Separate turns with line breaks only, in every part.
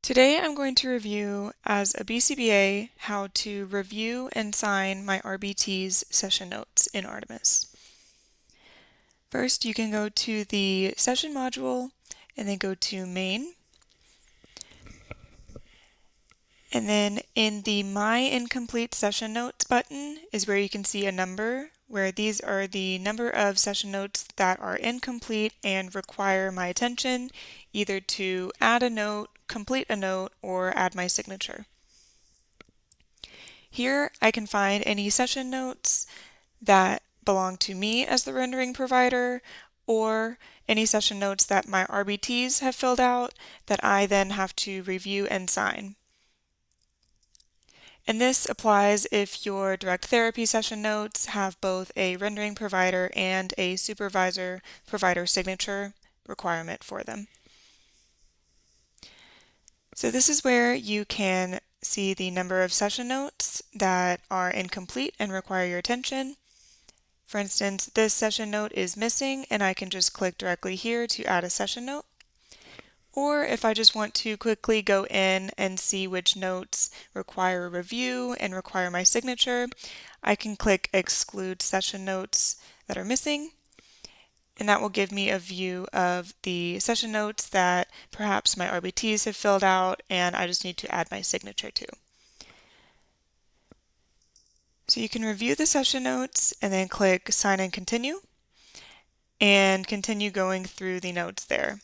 Today I'm going to review, as a BCBA, how to review and sign my RBT's session notes in Artemis. First, you can go to the session module and then go to main. And then in the My Incomplete Session Notes button is where you can see a number, where these are the number of session notes that are incomplete and require my attention, either to add a note, complete a note, or add my signature. Here I can find any session notes that belong to me as the rendering provider, or any session notes that my RBTs have filled out that I then have to review and sign. And this applies if your direct therapy session notes have both a rendering provider and a supervisor provider signature requirement for them. So this is where you can see the number of session notes that are incomplete and require your attention. For instance, this session note is missing, and I can just click directly here to add a session note. Or if I just want to quickly go in and see which notes require a review and require my signature, I can click Exclude Session Notes that are missing, and that will give me a view of the session notes that perhaps my RBTs have filled out and I just need to add my signature to. So you can review the session notes and then click Sign and Continue, and continue going through the notes there.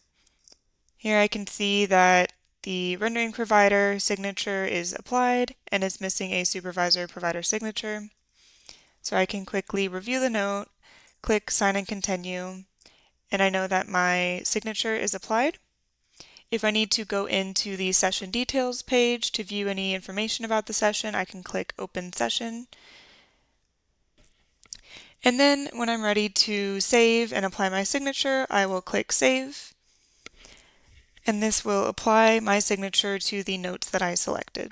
Here I can see that the rendering provider signature is applied and is missing a supervisor provider signature. So I can quickly review the note, click Sign and Continue, and I know that my signature is applied. If I need to go into the session details page to view any information about the session, I can click Open Session. And then when I'm ready to save and apply my signature, I will click Save. And this will apply my signature to the notes that I selected.